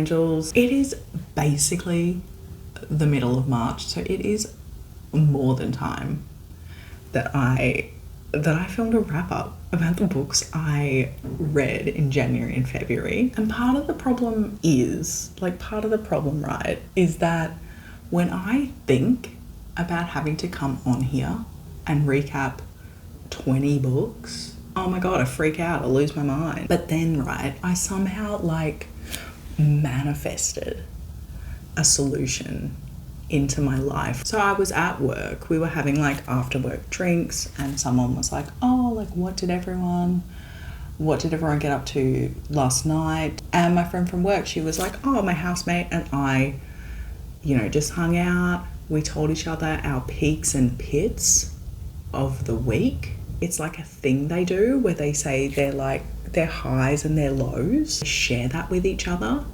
Angels. It is basically the middle of March, so it is more than time that I filmed a wrap-up about the books I read in January and February. And part of the problem, right, is that when I think about having to come on here and recap 20 books, oh my god, I freak out, I lose my mind. But then, right, I somehow manifested a solution into my life. So I was at work, we were having after work drinks, and someone was like, oh, what did everyone get up to last night? And my friend from work, she was like, oh, my housemate and I, just hung out. We told each other our peaks and pits of the week. It's a thing they do where they say their highs and their lows, they share that with each other.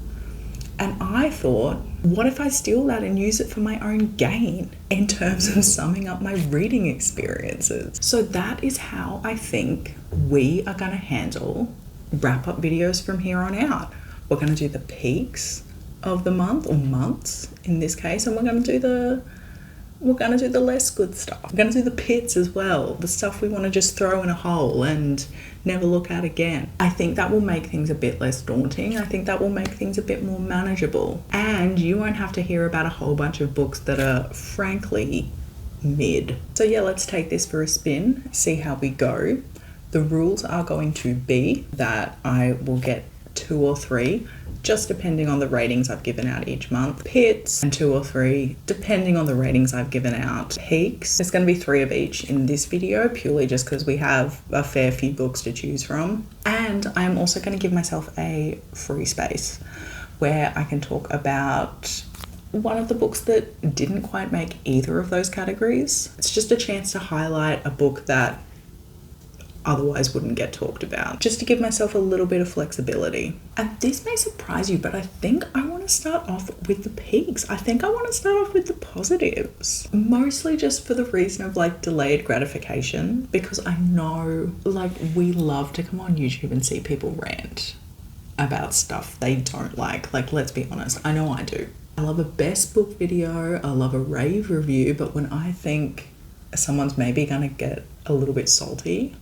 And I thought, what if I steal that and use it for my own gain in terms of summing up my reading experiences? So that is how I think we are going to handle wrap-up videos from here on out. We're going to do the peaks of the month, or months in this case, and we're going to do the less good stuff. We're going to do the pits as well, the stuff we want to just throw in a hole and never look at again. I think that will make things a bit less daunting. I think that will make things a bit more manageable. And you won't have to hear about a whole bunch of books that are frankly mid. So yeah, let's take this for a spin, see how we go. The rules are going to be that I will get 2 or 3, just depending on the ratings I've given out each month, pits, and 2 or 3 depending on the ratings I've given out, peaks. There's going to be 3 of each in this video, purely just because we have a fair few books to choose from. And I'm also going to give myself a free space where I can talk about one of the books that didn't quite make either of those categories. It's just a chance to highlight a book that otherwise wouldn't get talked about, just to give myself a little bit of flexibility. And this may surprise you, but I think I want to start off with the peaks. I think I want to start off with the positives, mostly just for the reason of delayed gratification, because I know we love to come on YouTube and see people rant about stuff they don't like. Let's be honest, I know I do. I love a best book video, I love a rave review, but when I think someone's maybe gonna get a little bit salty,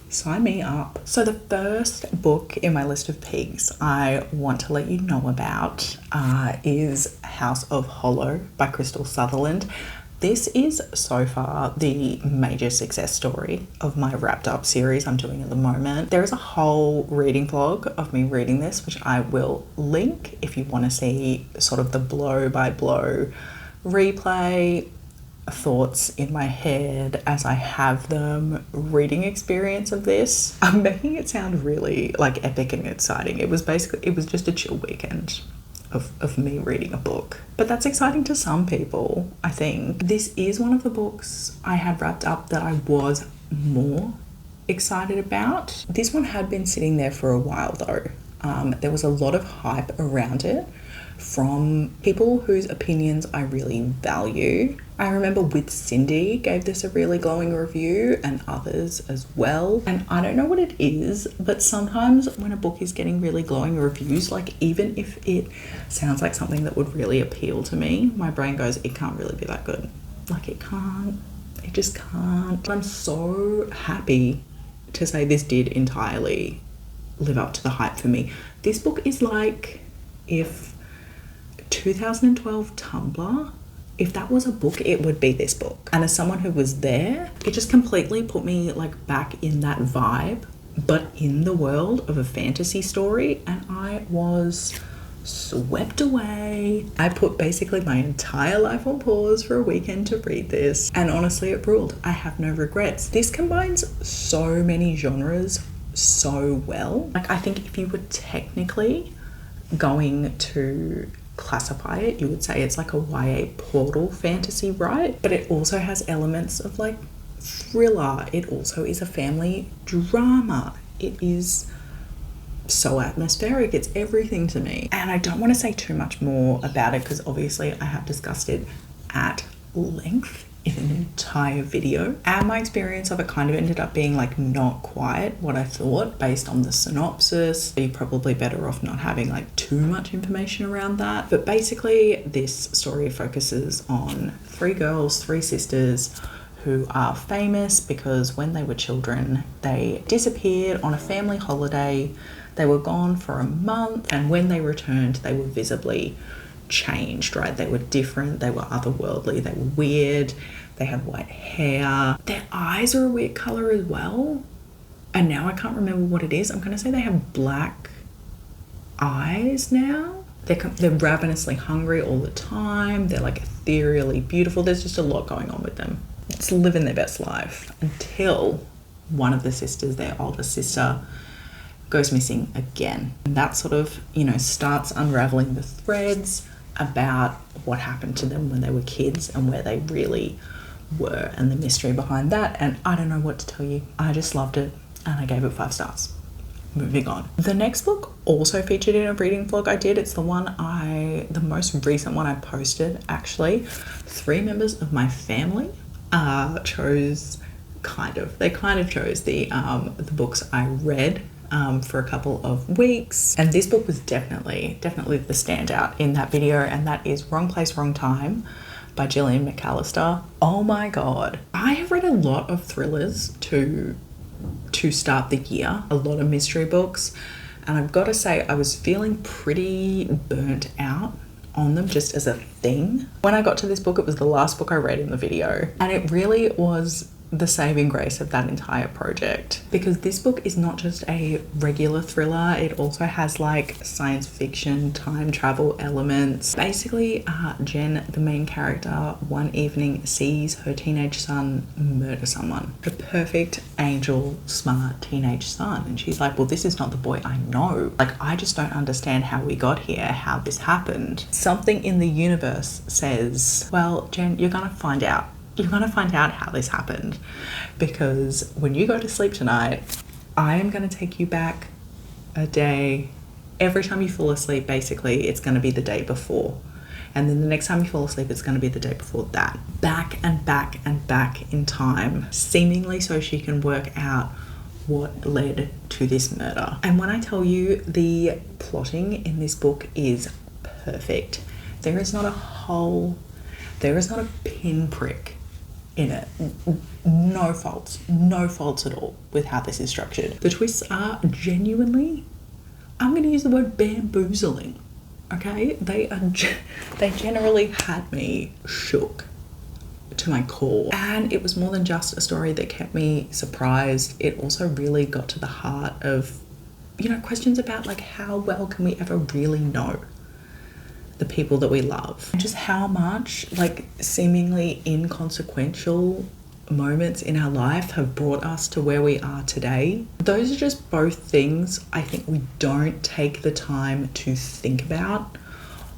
sign me up. So the first book in my list of peaks I want to let you know about is House of Hollow by Crystal Sutherland. This is so far the major success story of my wrapped up series I'm doing at the moment. There is a whole reading vlog of me reading this, which I will link if you want to see sort of the blow by blow replay, thoughts in my head as I have them, reading experience of this. I'm making it sound really epic and exciting. It was just a chill weekend of me reading a book, but that's exciting to some people. I think this is one of the books I had wrapped up that I was more excited about. This one had been sitting there for a while though. There was a lot of hype around it from people whose opinions I really value. I remember With Cindy gave this a really glowing review, and others as well. And I don't know what it is, but sometimes when a book is getting really glowing reviews, even if it sounds like something that would really appeal to me, my brain goes, it can't really be that good. It just can't. But I'm so happy to say this did entirely live up to the hype for me. This book is if 2012 Tumblr, if that was a book, it would be this book. And as someone who was there, it just completely put me back in that vibe, but in the world of a fantasy story, and I was swept away. I put basically my entire life on pause for a weekend to read this, and honestly it ruled. I have no regrets. This combines so many genres so well. I think if you were technically going to classify it, you would say it's a YA portal fantasy, right? But it also has elements of thriller. It also is a family drama. It is so atmospheric. It's everything to me. And I don't want to say too much more about it because obviously I have discussed it at length in an entire video. And my experience of it kind of ended up being like not quite what I thought based on the synopsis. You're probably better off not having like too much information around that. But basically this story focuses on 3 girls, 3 sisters who are famous because when they were children, they disappeared on a family holiday. They were gone for a month, and when they returned, they were visibly changed, right? They were different, they were otherworldly, they were weird, they had white hair. Their eyes are a weird color as well. And now I can't remember what it is. I'm going to say they have black eyes now. They're ravenously hungry all the time. They're like ethereally beautiful. There's just a lot going on with them. It's living their best life until one of the sisters, their older sister, goes missing again. And that sort of, starts unraveling the threads about what happened to them when they were kids and where they really were and the mystery behind that. And I don't know what to tell you. I just loved it and I gave it 5 stars. Moving on. The next book also featured in a reading vlog I did. It's the most recent one I posted actually. 3 members of my family chose the books I read for a couple of weeks, and this book was definitely the standout in that video, and that is Wrong Place, Wrong Time by Gillian McAllister. Oh my god, I have read a lot of thrillers to start the year, a lot of mystery books, and I've got to say I was feeling pretty burnt out on them just as a thing. When I got to this book, it was the last book I read in the video, and it really was the saving grace of that entire project, because this book is not just a regular thriller, it also has like science fiction, time travel elements. Basically, Jen, the main character, one evening sees her teenage son murder someone. Her perfect, angel, smart teenage son. And she's like, well, this is not the boy I know. Like, I just don't understand how we got here, how this happened. Something in the universe says, well, Jen, you're gonna find out. You're going to find out how this happened, because when you go to sleep tonight, I am going to take you back a day. Every time you fall asleep, basically, it's going to be the day before. And then the next time you fall asleep, it's going to be the day before that. Back and back and back in time, seemingly so she can work out what led to this murder. And when I tell you, the plotting in this book is perfect. There is not a pinprick in it. No faults at all with how this is structured. The twists are genuinely, I'm going to use the word bamboozling, okay? They generally had me shook to my core, and it was more than just a story that kept me surprised. It also really got to the heart of, questions about like, how well can we ever really know the people that we love, and just how much like seemingly inconsequential moments in our life have brought us to where we are today. Those are just both things I think we don't take the time to think about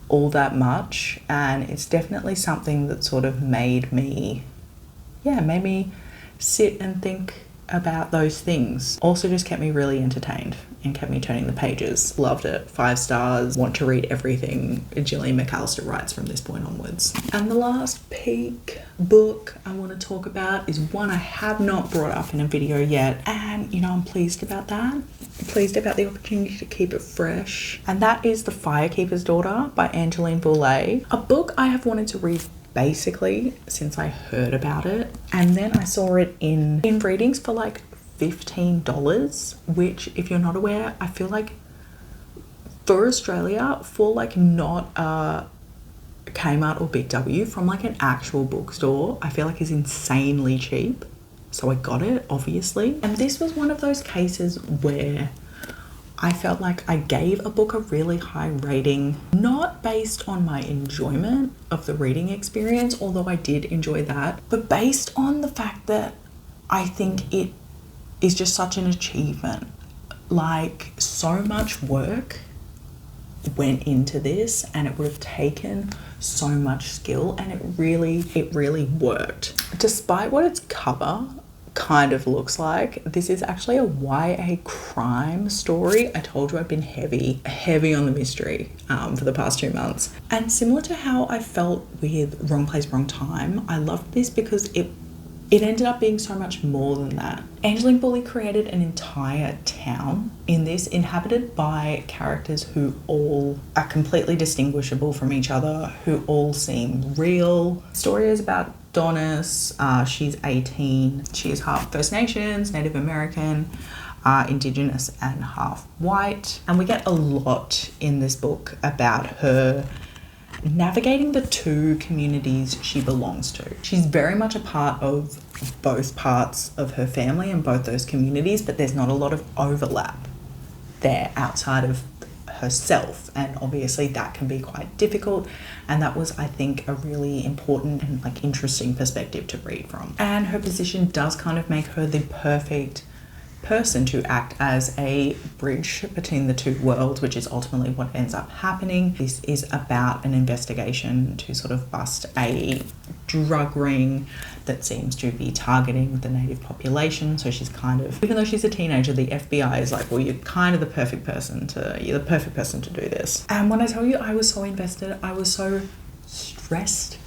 all that much, and it's definitely something that sort of made me sit and think about those things. Also just kept me really entertained and kept me turning the pages. Loved it. 5 stars. Want to read everything Gillian McAllister writes from this point onwards. And the last peak book I want to talk about is one I have not brought up in a video yet, and I'm pleased about that. I'm pleased about the opportunity to keep it fresh, and that is The Firekeeper's Daughter by Angeline Boulay, a book I have wanted to read basically since I heard about it, and then I saw it in readings for like $15, which, if you're not aware, I feel like for Australia, for like not a Kmart or Big W, from like an actual bookstore, I feel like is insanely cheap. So I got it, obviously. And this was one of those cases where I felt like I gave a book a really high rating, not based on my enjoyment of the reading experience, although I did enjoy that, but based on the fact that I think it is just such an achievement. Like, so much work went into this, and it would have taken so much skill, and it really worked. Despite what its cover kind of looks like. This is actually a YA crime story. I told you I've been heavy on the mystery for the past 2 months. And similar to how I felt with Wrong Place, Wrong Time, I loved this because it ended up being so much more than that. Angeline Boulley created an entire town in this, inhabited by characters who all are completely distinguishable from each other, who all seem real. The story is about Donis. She's 18. She is half First Nations, Native American, Indigenous, and half white. And we get a lot in this book about her navigating the 2 communities she belongs to. She's very much a part of both parts of her family and both those communities, but there's not a lot of overlap there outside of herself, and obviously that can be quite difficult, and that was, I think, a really important and like interesting perspective to read from. And her position does kind of make her the perfect person to act as a bridge between the 2 worlds, which is ultimately what ends up happening. This is about an investigation to sort of bust a drug ring that seems to be targeting the native population. So she's kind of, even though she's a teenager, the FBI is like, well, you're the perfect person to do this. And when I tell you I was so invested, I was so stressed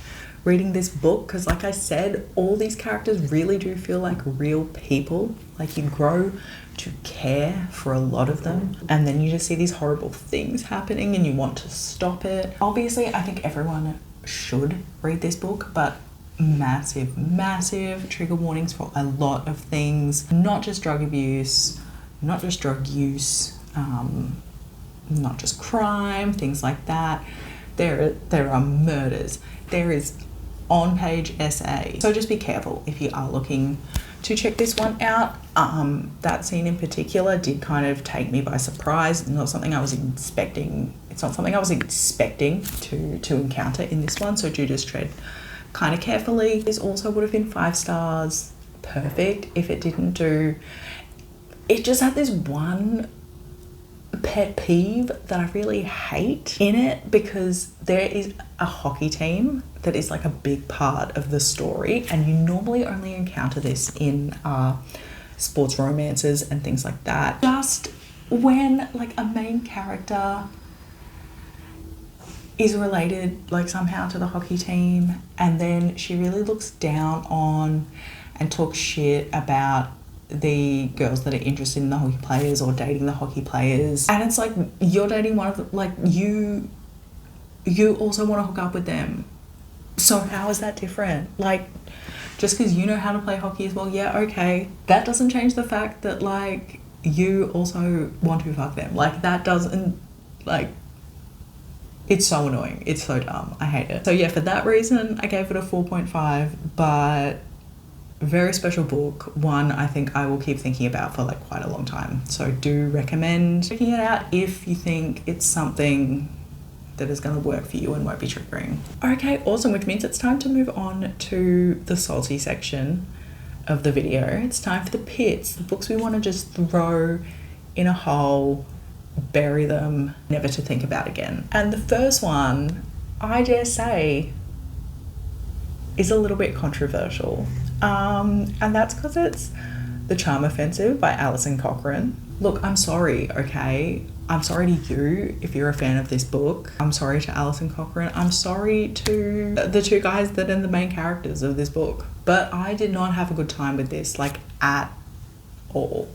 reading this book, because like I said, all these characters really do feel like real people. Like, you grow to care for a lot of them, and then you just see these horrible things happening and you want to stop it. Obviously, I think everyone should read this book, but massive trigger warnings for a lot of things. Not just drug abuse, not just drug use, not just crime, things like that. There are murders. There is on-page essay. So just be careful if you are looking to check this one out. That scene in particular did kind of take me by surprise. It's not something I was expecting. It's not something I was expecting to encounter in this one. So do just tread kind of carefully. This also would have been 5 stars. Perfect if it didn't do. It just had this one pet peeve that I really hate in it, because there is a hockey team that is like a big part of the story, and you normally only encounter this in sports romances and things like that. Just when like a main character is related like somehow to the hockey team, and then she really looks down on and talks shit about the girls that are interested in the hockey players or dating the hockey players, and it's like, you're dating one of them, like you also want to hook up with them, so how is that different? Like, just because you know how to play hockey as well, yeah, okay, that doesn't change the fact that like you also want to fuck them. Like, that doesn't, like, it's so annoying, it's so dumb, I hate it. So yeah, for that reason I gave it a 4.5, but very special book, one I think I will keep thinking about for like quite a long time. So do recommend checking it out if you think it's something that is going to work for you and won't be triggering. Okay, awesome, which means it's time to move on to the salty section of the video. It's time for the pits, the books we want to just throw in a hole, bury them, never to think about again. And the first one, I dare say, is a little bit controversial. And that's because it's The Charm Offensive by Alison Cochrane. Look, I'm sorry, okay? I'm sorry to you if you're a fan of this book. I'm sorry to Alison Cochrane. I'm sorry to the 2 guys that are the main characters of this book. But I did not have a good time with this, like, at all.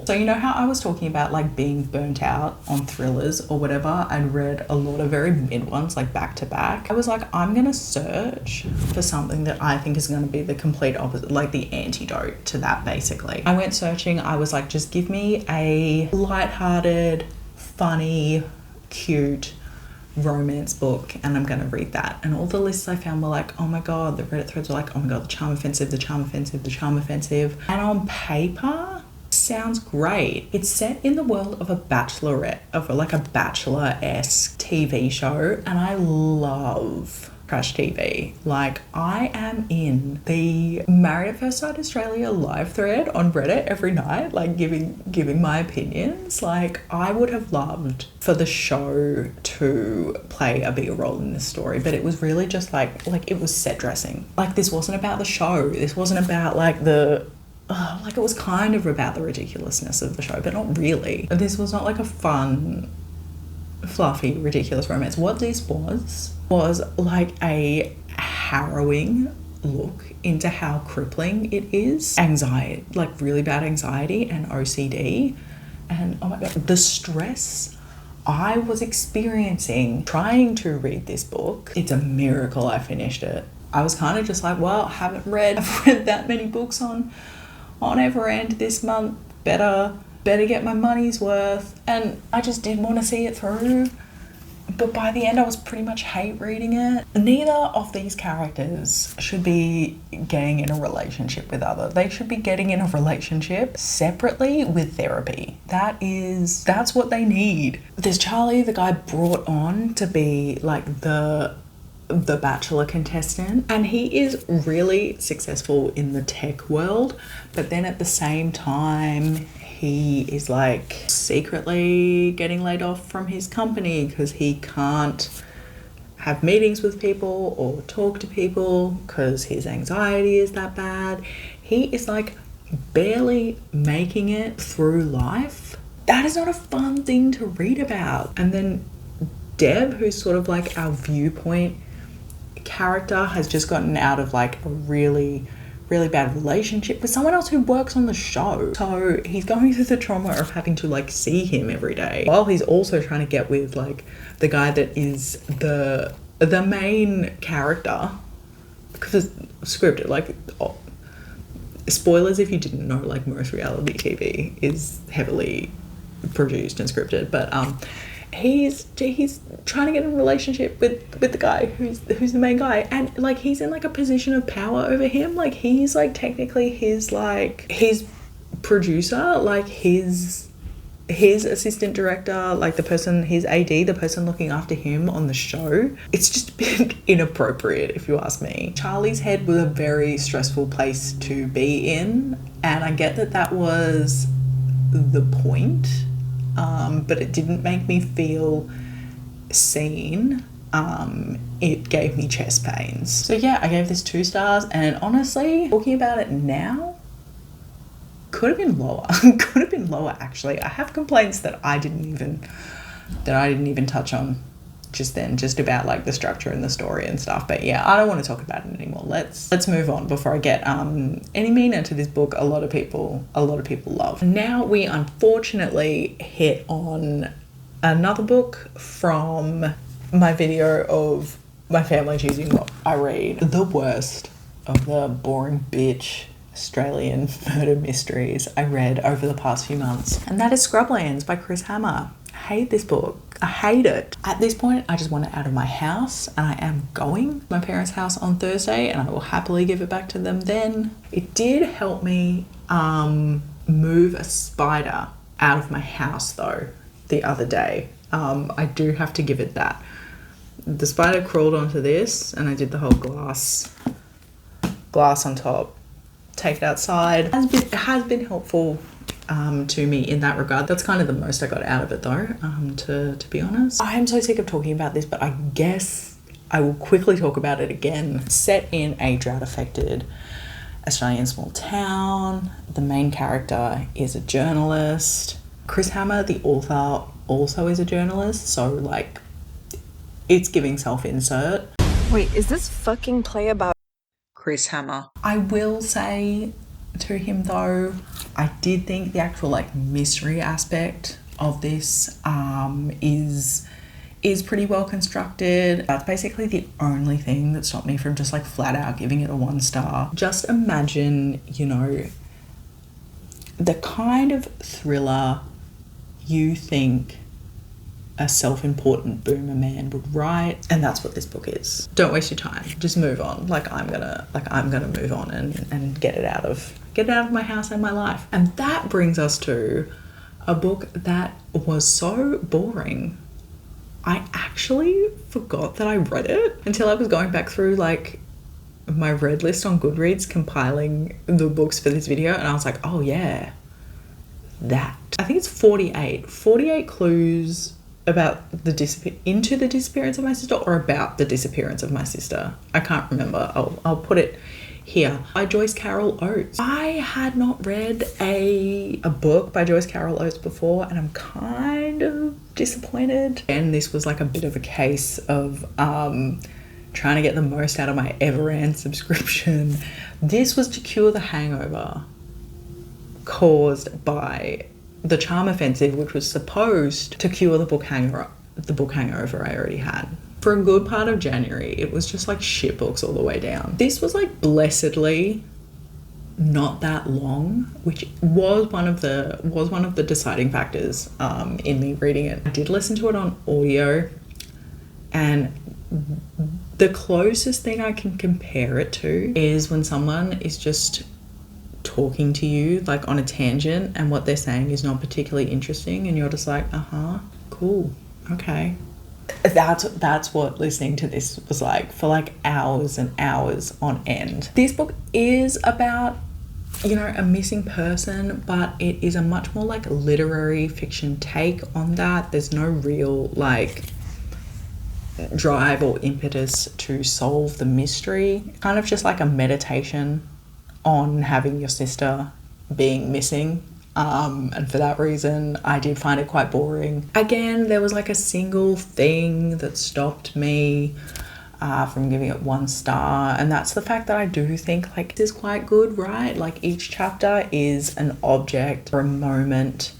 So you know how I was talking about like being burnt out on thrillers or whatever? I'd read a lot of very mid ones like back to back. I was like, I'm gonna search for something that I think is gonna be the complete opposite, like the antidote to that basically. I went searching. I was like, just give me a lighthearted, funny, cute romance book and I'm gonna read that. And all the lists I found were like, oh my god, the Reddit threads were like, oh my god, The Charm Offensive, The Charm Offensive, The Charm Offensive. And on paper, sounds great. It's set in the world of a bachelorette, of like a bachelor-esque TV show, and I love trash TV. Like, I am in the Married at First Sight Australia live thread on Reddit every night, like giving my opinions. Like, I would have loved for the show to play a bigger role in this story, but it was really just like it was set dressing. Like, this wasn't about the show. This wasn't about like it was kind of about the ridiculousness of the show, but not really. This was not like a fun, fluffy, ridiculous romance. What this was like a harrowing look into how crippling it is. Anxiety, like really bad anxiety and OCD. And oh my God, the stress I was experiencing trying to read this book. It's a miracle I finished it. I was kind of just like, well, I've read that many books on Everend this month. Better get my money's worth. And I just did want to see it through. But by the end, I was pretty much hate reading it. Neither of these characters should be getting in a relationship with other. They should be getting in a relationship separately with therapy. That's what they need. There's Charlie, the guy brought on to be like the Bachelor contestant, and he is really successful in the tech world, but then at the same time he is like secretly getting laid off from his company because he can't have meetings with people or talk to people because his anxiety is that bad. He is like barely making it through life. That is not a fun thing to read about. And then Deb, who's sort of like our viewpoint character, has just gotten out of like a really bad relationship with someone else who works on the show. So he's going through the trauma of having to like see him every day while he's also trying to get with like the guy that is the main character, because it's scripted. Like, spoilers if you didn't know, like most reality TV is heavily produced and scripted, but he's trying to get in a relationship with the guy who's the main guy, and like he's in like a position of power over him. Like, he's like technically his producer, like his assistant director, like the person, his AD, the person looking after him on the show. It's just a bit inappropriate if you ask me. Charlie's head was a very stressful place to be in, and I get that was the point. But it didn't make me feel seen. It gave me chest pains. So yeah, I gave this 2 stars, and honestly, talking about it now, could have been lower. Actually, I have complaints that I didn't even touch on just then, just about like the structure and the story and stuff. But yeah, I don't want to talk about it anymore. Let's move on before I get any meaner to this book. A lot of people love. Now we unfortunately hit on another book from my video of my family choosing what I read. The worst of the boring bitch Australian murder mysteries I read over the past few months, and that is Scrublands by Chris Hammer. I hate this book. I hate it. At this point, I just want it out of my house, and I am going to my parents' house on Thursday, and I will happily give it back to them then. It did help me move a spider out of my house though the other day. I do have to give it that. The spider crawled onto this, and I did the whole glass on top, take it outside. It has been helpful to me in that regard. That's kind of the most I got out of it though, to be honest. I am so sick of talking about this, but I guess I will quickly talk about it again. Set in a drought-affected Australian small town. The main character is a journalist. Chris Hammer, the author, also is a journalist, so like it's giving self-insert. Wait, is this fucking play about Chris Hammer? I will say to him though, I did think the actual like mystery aspect of this is pretty well constructed. That's basically the only thing that stopped me from just like flat out giving it a 1 star. Just imagine, you know, the kind of thriller you think a self-important boomer man would write, and that's what this book is. Don't waste your time, just move on. I'm gonna move on and get it out of my house and my life. And that brings us to a book that was so boring I actually forgot that I read it until I was going back through like my read list on Goodreads, compiling the books for this video, and I was like, oh yeah, that. I think it's 48 clues about into the disappearance of my sister, or about the disappearance of my sister. I can't remember. I'll put it here. By Joyce Carol Oates. I had not read a book by Joyce Carol Oates before, and I'm kind of disappointed. And this was like a bit of a case of trying to get the most out of my Everand subscription. This was to cure the hangover caused by the charm offensive, which was supposed to cure the book hangover I already had. For a good part of January, it was just like shit books all the way down. This was like blessedly not that long, which was one of the deciding factors in me reading it. I did listen to it on audio, and the closest thing I can compare it to is when someone is just talking to you like on a tangent and what they're saying is not particularly interesting, and you're just like, cool, okay. That's what listening to this was like for like hours and hours on end. This book is about, you know, a missing person, but it is a much more like literary fiction take on that. There's no real like drive or impetus to solve the mystery. Kind of just like a meditation on having your sister being missing. And for that reason, I did find it quite boring. Again, there was like a single thing that stopped me from giving it 1 star, and that's the fact that I do think like this is quite good, right? Like each chapter is an object or a moment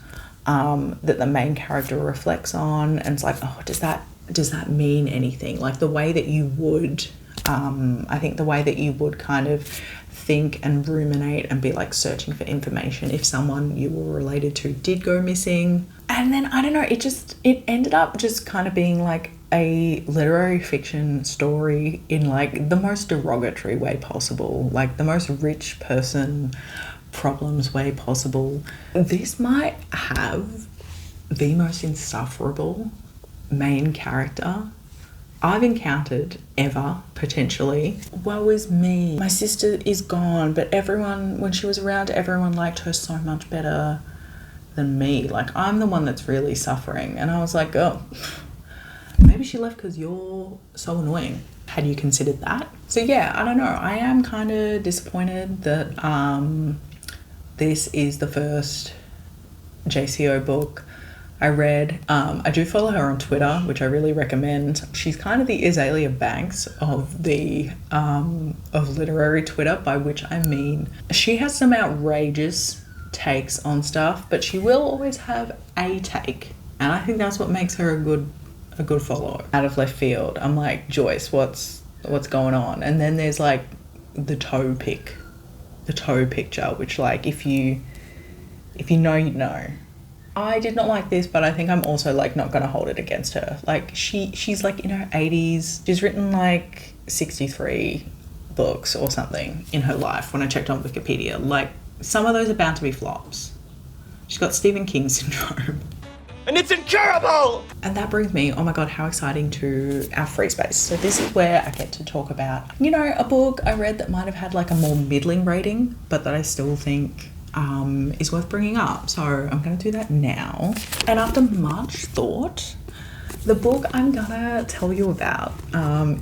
that the main character reflects on, and it's like, oh, does that mean anything? Like the way that you would, I think the way that you would kind of think and ruminate and be like searching for information if someone you were related to did go missing. And then I don't know, it ended up just kind of being like a literary fiction story in like the most derogatory way possible, like the most rich person problems way possible. This might have the most insufferable main character I've encountered ever, potentially. Woe is me. My sister is gone, but everyone, when she was around, everyone liked her so much better than me. Like, I'm the one that's really suffering. And I was like, oh, maybe she left because you're so annoying. Had you considered that? So yeah, I don't know. I am kind of disappointed that this is the first JCO book I read. I do follow her on Twitter, which I really recommend. She's kind of the Azalea Banks of the of literary Twitter, by which I mean she has some outrageous takes on stuff, but she will always have a take, and I think that's what makes her a good follow. Out of left field, I'm like, Joyce, what's going on? And then there's like the toe picture, which like if you know, you know. I did not like this, but I think I'm also like not gonna hold it against her. Like she's like in her 80s. She's written like 63 books or something in her life when I checked on Wikipedia. Like some of those are bound to be flops. She's got Stephen King syndrome. And it's incurable! And that brings me, oh my god, how exciting, to our free space. So this is where I get to talk about, you know, a book I read that might have had like a more middling rating, but that I still think is worth bringing up. So I'm going to do that now. And after much thought, the book I'm gonna tell you about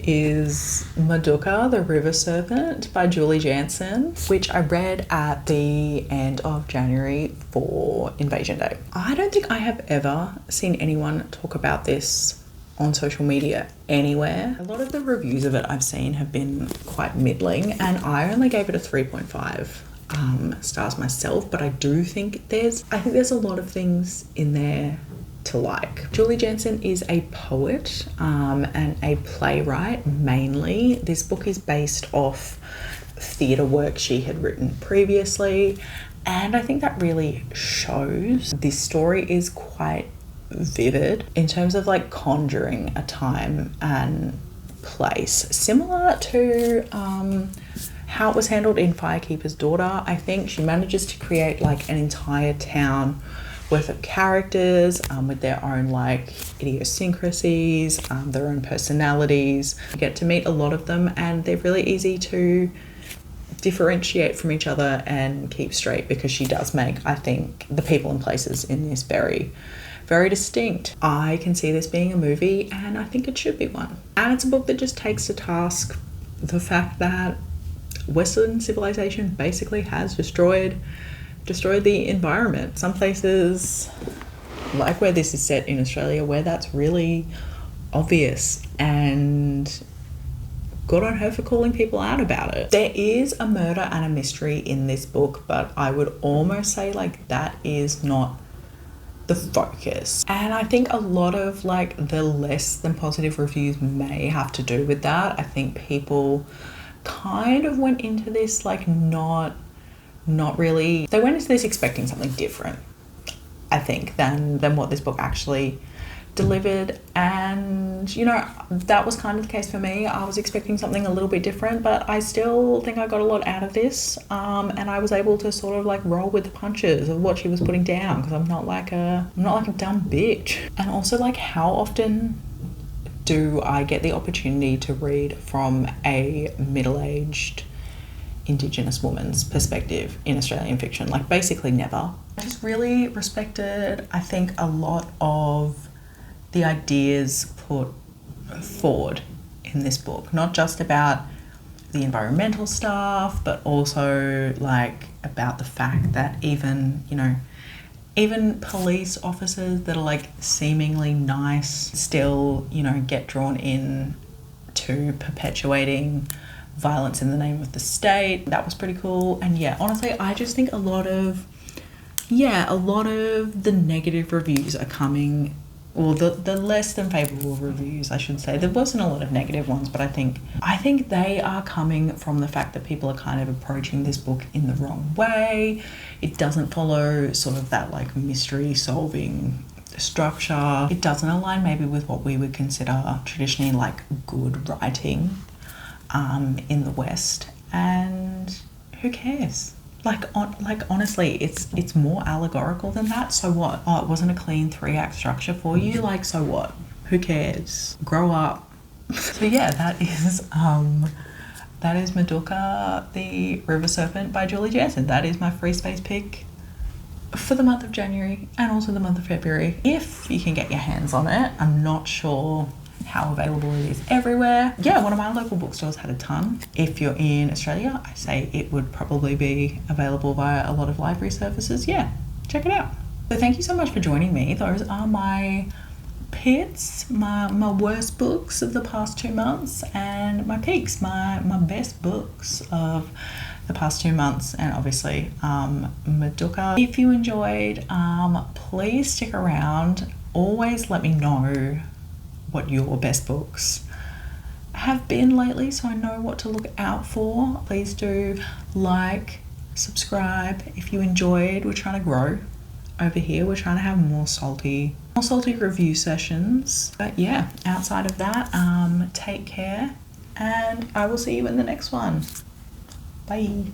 is Madoka, the River Serpent by Julie Jansen, which I read at the end of January for Invasion Day. I don't think I have ever seen anyone talk about this on social media anywhere. A lot of the reviews of it I've seen have been quite middling, and I only gave it a 3.5 stars myself, but I do think there's a lot of things in there to like. Julie Jansen is a poet and a playwright mainly. This book is based off theatre work she had written previously, and I think that really shows. This story is quite vivid in terms of like conjuring a time and place, similar to how it was handled in Firekeeper's Daughter. I think she manages to create like an entire town worth of characters with their own like idiosyncrasies, their own personalities. You get to meet a lot of them, and they're really easy to differentiate from each other and keep straight, because she does make, I think, the people and places in this very, very distinct. I can see this being a movie, and I think it should be one. And it's a book that just takes to task the fact that Western civilization basically has destroyed the environment. Some places, like where this is set in Australia, where that's really obvious, and good on her for calling people out about it. There is a murder and a mystery in this book, but I would almost say like that is not the focus. And I think a lot of like the less than positive reviews may have to do with that. I think people kind of went into this like not really, they went into this expecting something different, I think, than what this book actually delivered. And you know, that was kind of the case for me. I was expecting something a little bit different, but I still think I got a lot out of this, and I was able to sort of like roll with the punches of what she was putting down, because I'm not like a dumb bitch. And also, like, how often do I get the opportunity to read from a middle-aged Indigenous woman's perspective in Australian fiction? Like, basically never. I just really respected, I think, a lot of the ideas put forward in this book, not just about the environmental stuff, but also like about the fact that even police officers that are like seemingly nice still, you know, get drawn in to perpetuating violence in the name of the state. That was pretty cool. And yeah, honestly, I just think a lot of the negative reviews are coming, or the less than favourable reviews, I should say. There wasn't a lot of negative ones, but I think they are coming from the fact that people are kind of approaching this book in the wrong way. It doesn't follow sort of that like mystery solving structure. It doesn't align maybe with what we would consider traditionally like good writing in the West. And who cares? Like honestly, it's more allegorical than that. So what? Oh, it wasn't a clean 3-act structure for you. Like, so what? Who cares? Grow up. So yeah, that is Madoka, the River Serpent by Julie Jansen. That is my free space pick for the month of January and also the month of February, if you can get your hands on it. I'm not sure how available it is everywhere. Yeah, one of my local bookstores had a ton. If you're in Australia, I say it would probably be available via a lot of library services. Yeah, check it out. So thank you so much for joining me. Those are my pits, my worst books of the past 2 months, and my peaks, my best books of the past 2 months, and obviously Madoka. If you enjoyed, please stick around. Always let me know what your best books have been lately, so I know what to look out for. Please do like, subscribe if you enjoyed. We're trying to grow over here. We're trying to have more salty review sessions. But yeah, outside of that, take care, and I will see you in the next one. Bye.